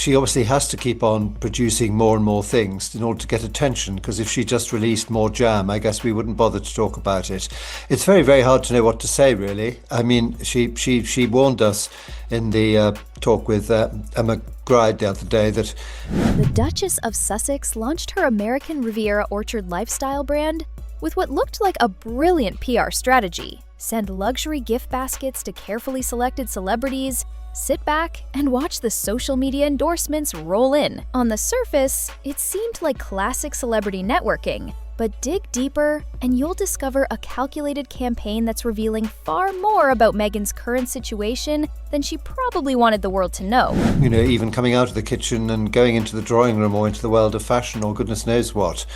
she obviously has to keep on producing more and more things in order to get attention, because if she just released more jam, I guess we wouldn't bother to talk about it. It's very, very hard to know what to say, really. I mean, she warned us in the talk with Emma Gride the other day that the Duchess of Sussex launched her American Riviera Orchard lifestyle brand with what looked like a brilliant PR strategy. Send luxury gift baskets to carefully selected celebrities, sit back and watch the social media endorsements roll in. On the surface, it seemed like classic celebrity networking, but dig deeper and you'll discover a calculated campaign that's revealing far more about Meghan's current situation than she probably wanted the world to know. You know, even coming out of the kitchen and going into the drawing room or into the world of fashion or goodness knows what.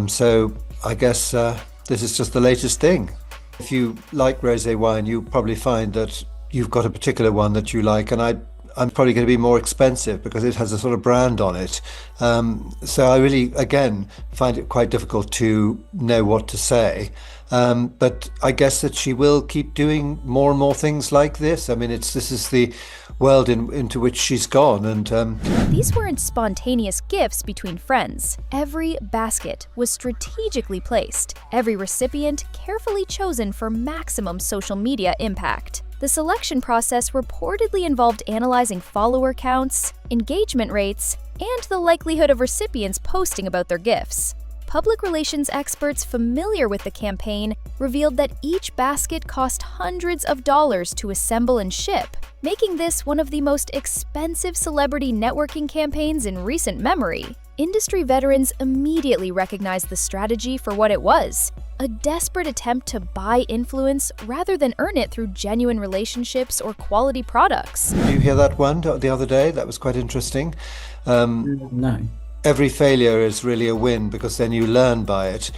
So I guess this is just the latest thing. If you like rosé wine, you probably find that you've got a particular one that you like, and I'm probably going to be more expensive because it has a sort of brand on it. So I really, again, find it quite difficult to know what to say. But I guess that she will keep doing more and more things like this. I mean, this is the world into which she's gone. And these weren't spontaneous gifts between friends. Every basket was strategically placed, every recipient carefully chosen for maximum social media impact. The selection process reportedly involved analyzing follower counts, engagement rates, and the likelihood of recipients posting about their gifts. Public relations experts familiar with the campaign revealed that each basket cost hundreds of dollars to assemble and ship, making this one of the most expensive celebrity networking campaigns in recent memory. Industry veterans immediately recognized the strategy for what it was: a desperate attempt to buy influence rather than earn it through genuine relationships or quality products. Did you hear that one the other day? That was quite interesting. No. Every failure is really a win because then you learn by it.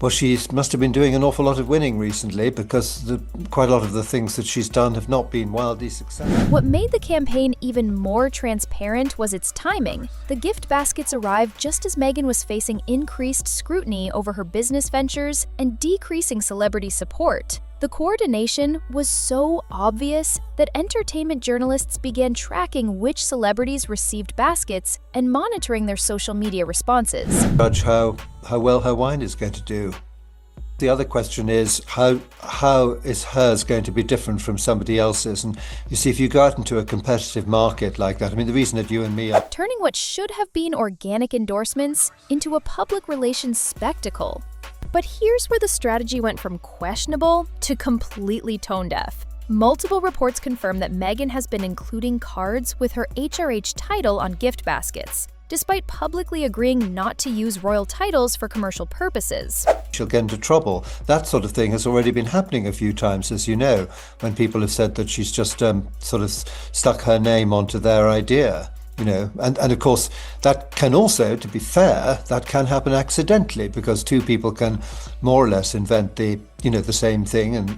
Well, she must have been doing an awful lot of winning recently because quite a lot of the things that she's done have not been wildly successful. What made the campaign even more transparent was its timing. The gift baskets arrived just as Meghan was facing increased scrutiny over her business ventures and decreasing celebrity support. The coordination was so obvious that entertainment journalists began tracking which celebrities received baskets and monitoring their social media responses. Judge how well her wine is going to do. The other question is, how is hers going to be different from somebody else's? And you see, if you go out into a competitive market like that, I mean, the reason that you and me are turning what should have been organic endorsements into a public relations spectacle. But here's where the strategy went from questionable to completely tone-deaf. Multiple reports confirm that Meghan has been including cards with her HRH title on gift baskets, despite publicly agreeing not to use royal titles for commercial purposes. She'll get into trouble. That sort of thing has already been happening a few times, as you know, when people have said that she's just sort of stuck her name onto their idea. You know, and of course that can also, to be fair, that can happen accidentally because two people can more or less invent the same thing and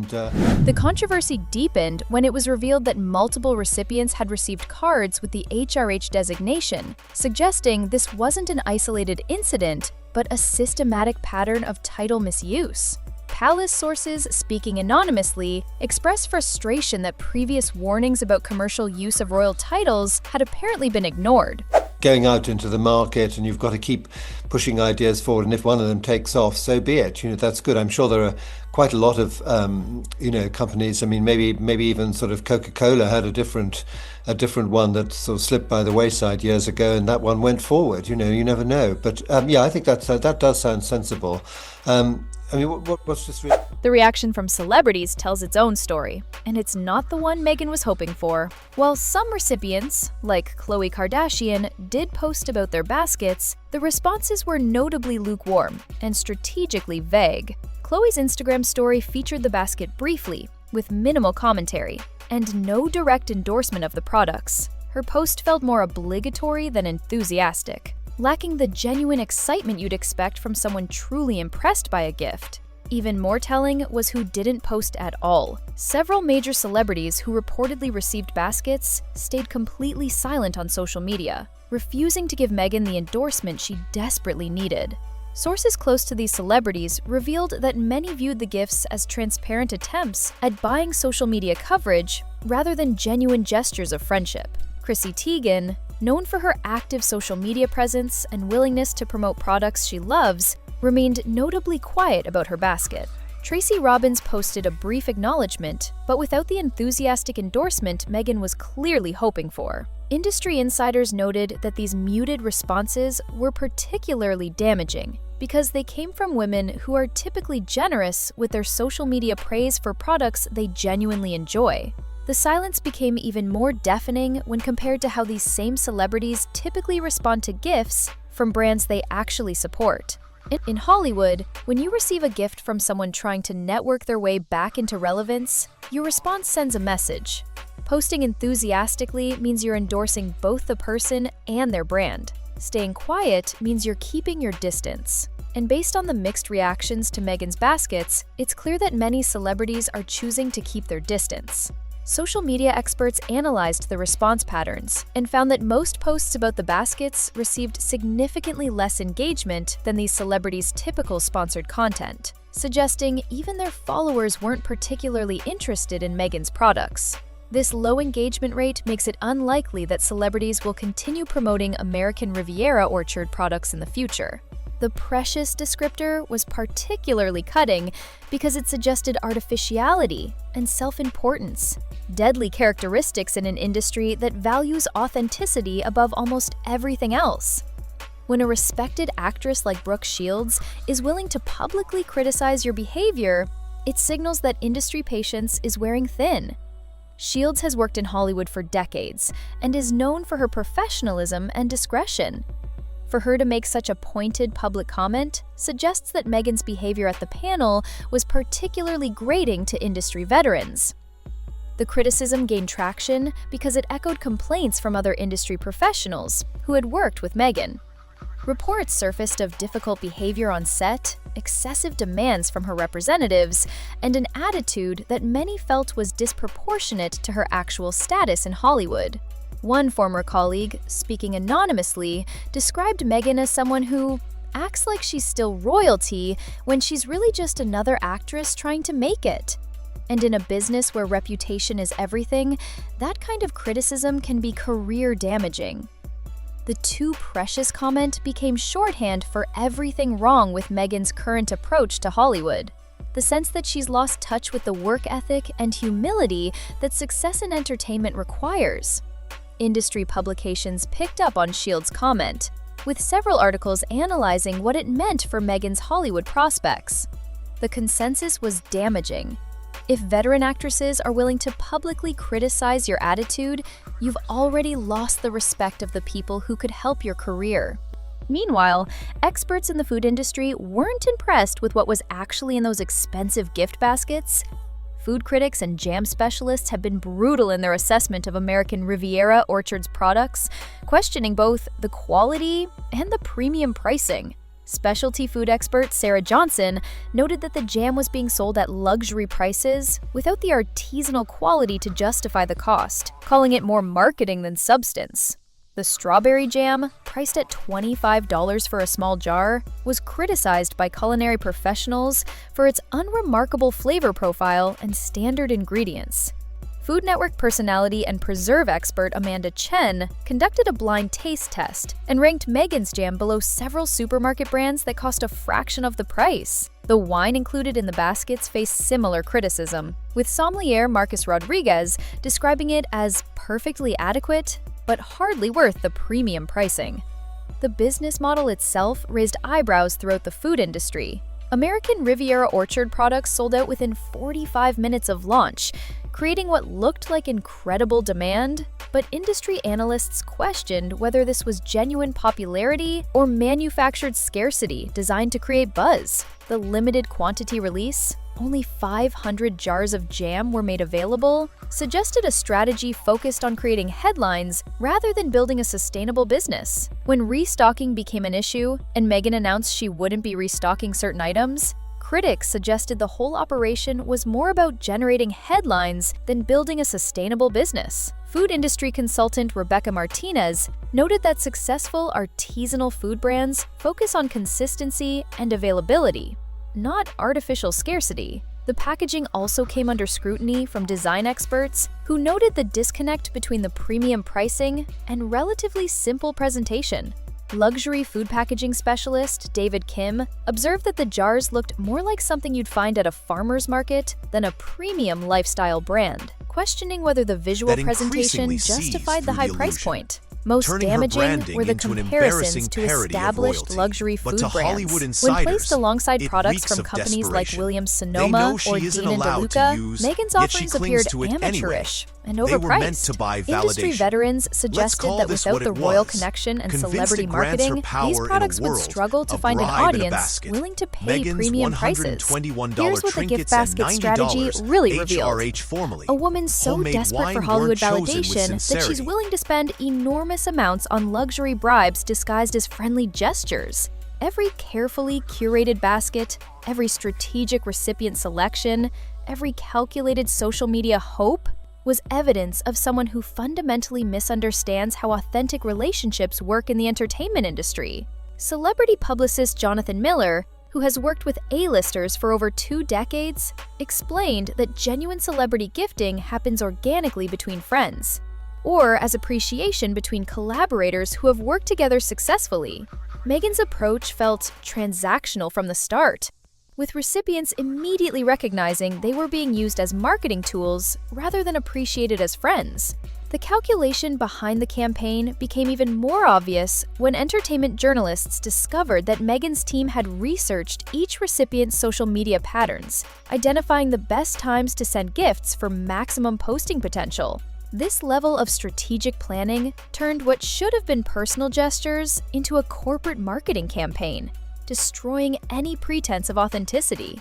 The controversy deepened when it was revealed that multiple recipients had received cards with the HRH designation, suggesting this wasn't an isolated incident, but a systematic pattern of title misuse. Palace sources, speaking anonymously, expressed frustration that previous warnings about commercial use of royal titles had apparently been ignored. Going out into the market and you've got to keep pushing ideas forward, and if one of them takes off, so be it. You know, that's good. I'm sure there are quite a lot of companies. I mean, maybe even sort of Coca-Cola had a different one that sort of slipped by the wayside years ago, and that one went forward. You know, you never know. But yeah, I think that does sound sensible. I mean, what's this? The reaction from celebrities tells its own story, and it's not the one Meghan was hoping for. While some recipients, like Khloe Kardashian, did post about their baskets, the responses were notably lukewarm and strategically vague. Khloe's Instagram story featured the basket briefly, with minimal commentary, and no direct endorsement of the products. Her post felt more obligatory than enthusiastic, lacking the genuine excitement you'd expect from someone truly impressed by a gift. Even more telling was who didn't post at all. Several major celebrities who reportedly received baskets stayed completely silent on social media, refusing to give Meghan the endorsement she desperately needed. Sources close to these celebrities revealed that many viewed the gifts as transparent attempts at buying social media coverage rather than genuine gestures of friendship. Chrissy Teigen, known for her active social media presence and willingness to promote products she loves, remained notably quiet about her basket. Tracy Robbins posted a brief acknowledgement, but without the enthusiastic endorsement Meghan was clearly hoping for. Industry insiders noted that these muted responses were particularly damaging because they came from women who are typically generous with their social media praise for products they genuinely enjoy. The silence became even more deafening when compared to how these same celebrities typically respond to gifts from brands they actually support. In Hollywood, when you receive a gift from someone trying to network their way back into relevance, your response sends a message. Posting enthusiastically means you're endorsing both the person and their brand. Staying quiet means you're keeping your distance. And based on the mixed reactions to Meghan's baskets, it's clear that many celebrities are choosing to keep their distance. Social media experts analyzed the response patterns and found that most posts about the baskets received significantly less engagement than these celebrities' typical sponsored content, suggesting even their followers weren't particularly interested in Meghan's products. This low engagement rate makes it unlikely that celebrities will continue promoting American Riviera orchard products in the future. The precious descriptor was particularly cutting because it suggested artificiality and self-importance, deadly characteristics in an industry that values authenticity above almost everything else. When a respected actress like Brooke Shields is willing to publicly criticize your behavior, it signals that industry patience is wearing thin. Shields has worked in Hollywood for decades and is known for her professionalism and discretion. For her to make such a pointed public comment suggests that Meghan's behavior at the panel was particularly grating to industry veterans. The criticism gained traction because it echoed complaints from other industry professionals who had worked with Meghan. Reports surfaced of difficult behavior on set, excessive demands from her representatives, and an attitude that many felt was disproportionate to her actual status in Hollywood. One former colleague, speaking anonymously, described Meghan as someone who acts like she's still royalty when she's really just another actress trying to make it. And in a business where reputation is everything, that kind of criticism can be career damaging. The "too precious" comment became shorthand for everything wrong with Meghan's current approach to Hollywood. The sense that she's lost touch with the work ethic and humility that success in entertainment requires. Industry publications picked up on Shields' comment, with several articles analyzing what it meant for Meghan's Hollywood prospects. The consensus was damaging. If veteran actresses are willing to publicly criticize your attitude, you've already lost the respect of the people who could help your career. Meanwhile, experts in the food industry weren't impressed with what was actually in those expensive gift baskets. Food critics and jam specialists have been brutal in their assessment of American Riviera Orchard's products, questioning both the quality and the premium pricing. Specialty food expert Sarah Johnson noted that the jam was being sold at luxury prices without the artisanal quality to justify the cost, calling it more marketing than substance. The strawberry jam, priced at $25 for a small jar, was criticized by culinary professionals for its unremarkable flavor profile and standard ingredients. Food Network personality and preserve expert Amanda Chen conducted a blind taste test and ranked Meghan's jam below several supermarket brands that cost a fraction of the price. The wine included in the baskets faced similar criticism, with sommelier Marcus Rodriguez describing it as perfectly adequate, but hardly worth the premium pricing. The business model itself raised eyebrows throughout the food industry. American Riviera Orchard products sold out within 45 minutes of launch, creating what looked like incredible demand, but industry analysts questioned whether this was genuine popularity or manufactured scarcity designed to create buzz. The limited quantity release, only 500 jars of jam were made available, suggested a strategy focused on creating headlines rather than building a sustainable business. When restocking became an issue and Meghan announced she wouldn't be restocking certain items, critics suggested the whole operation was more about generating headlines than building a sustainable business. Food industry consultant Rebecca Martinez noted that successful artisanal food brands focus on consistency and availability, not artificial scarcity. The packaging also came under scrutiny from design experts who noted the disconnect between the premium pricing and relatively simple presentation. Luxury food packaging specialist David Kim observed that the jars looked more like something you'd find at a farmer's market than a premium lifestyle brand, questioning whether the visual presentation justified the high price point. Most damaging were the comparisons to established luxury food brands. When placed alongside products from companies like Williams-Sonoma or Dean & DeLuca, Meghan's offerings appeared amateurish and overpriced. Industry veterans suggested that without the royal connection and celebrity marketing, these products would struggle to find an audience willing to pay premium prices. Here's what the gift basket strategy really revealed. A woman so desperate for Hollywood validation that she's willing to spend enormous amounts on luxury bribes disguised as friendly gestures. Every carefully curated basket, every strategic recipient selection, every calculated social media hope was evidence of someone who fundamentally misunderstands how authentic relationships work in the entertainment industry. Celebrity publicist Jonathan Miller, who has worked with A-listers for over 2 decades, explained that genuine celebrity gifting happens organically between friends, or as appreciation between collaborators who have worked together successfully. Meghan's approach felt transactional from the start, with recipients immediately recognizing they were being used as marketing tools rather than appreciated as friends. The calculation behind the campaign became even more obvious when entertainment journalists discovered that Meghan's team had researched each recipient's social media patterns, identifying the best times to send gifts for maximum posting potential. This level of strategic planning turned what should have been personal gestures into a corporate marketing campaign, destroying any pretense of authenticity.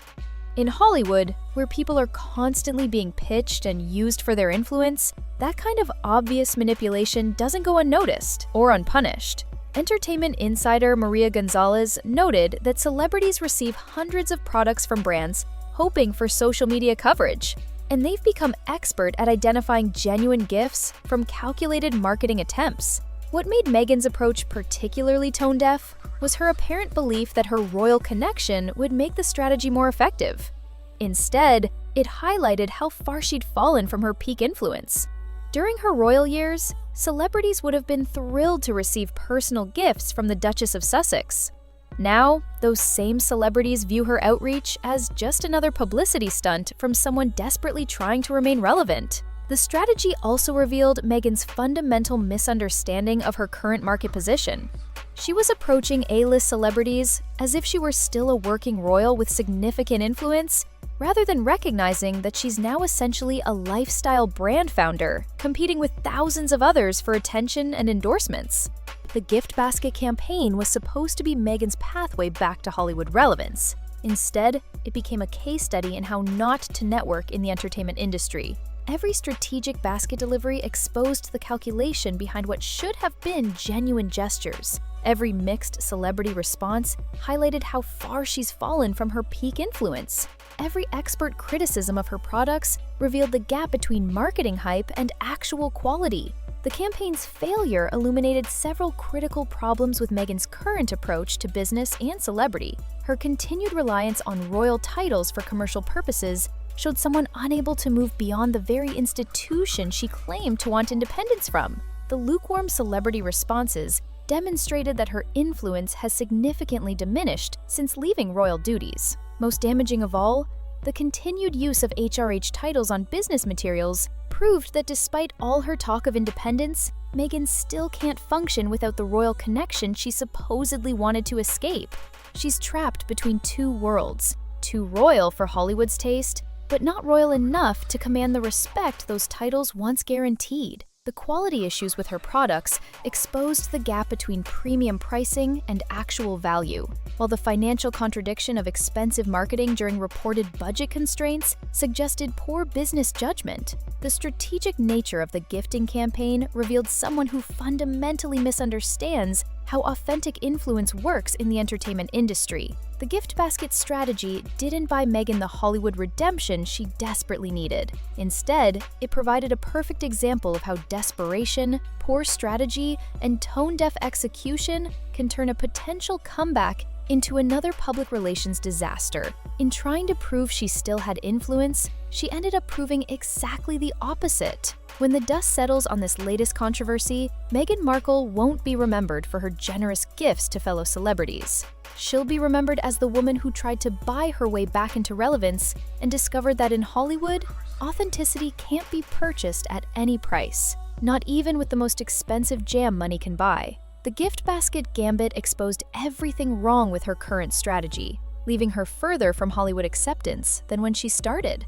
In Hollywood, where people are constantly being pitched and used for their influence, that kind of obvious manipulation doesn't go unnoticed or unpunished. Entertainment insider Maria Gonzalez noted that celebrities receive hundreds of products from brands hoping for social media coverage, and they've become expert at identifying genuine gifts from calculated marketing attempts. What made Meghan's approach particularly tone-deaf was her apparent belief that her royal connection would make the strategy more effective. Instead, it highlighted how far she'd fallen from her peak influence. During her royal years, celebrities would have been thrilled to receive personal gifts from the Duchess of Sussex. Now, those same celebrities view her outreach as just another publicity stunt from someone desperately trying to remain relevant. The strategy also revealed Meghan's fundamental misunderstanding of her current market position. She was approaching A-list celebrities as if she were still a working royal with significant influence, rather than recognizing that she's now essentially a lifestyle brand founder, competing with thousands of others for attention and endorsements. The gift basket campaign was supposed to be Meghan's pathway back to Hollywood relevance. Instead, it became a case study in how not to network in the entertainment industry. Every strategic basket delivery exposed the calculation behind what should have been genuine gestures. Every mixed celebrity response highlighted how far she's fallen from her peak influence. Every expert criticism of her products revealed the gap between marketing hype and actual quality. The campaign's failure illuminated several critical problems with Meghan's current approach to business and celebrity. Her continued reliance on royal titles for commercial purposes showed someone unable to move beyond the very institution she claimed to want independence from. The lukewarm celebrity responses demonstrated that her influence has significantly diminished since leaving royal duties. Most damaging of all, the continued use of HRH titles on business materials proved that despite all her talk of independence, Meghan still can't function without the royal connection she supposedly wanted to escape. She's trapped between two worlds, too royal for Hollywood's taste, but not royal enough to command the respect those titles once guaranteed. The quality issues with her products exposed the gap between premium pricing and actual value, while the financial contradiction of expensive marketing during reported budget constraints suggested poor business judgment. The strategic nature of the gifting campaign revealed someone who fundamentally misunderstands how authentic influence works in the entertainment industry. The gift basket strategy didn't buy Meghan the Hollywood redemption she desperately needed. Instead, it provided a perfect example of how desperation, poor strategy, and tone-deaf execution can turn a potential comeback into another public relations disaster. In trying to prove she still had influence, she ended up proving exactly the opposite. When the dust settles on this latest controversy, Meghan Markle won't be remembered for her generous gifts to fellow celebrities. She'll be remembered as the woman who tried to buy her way back into relevance and discovered that in Hollywood, authenticity can't be purchased at any price, not even with the most expensive jam money can buy. The gift basket gambit exposed everything wrong with her current strategy, leaving her further from Hollywood acceptance than when she started.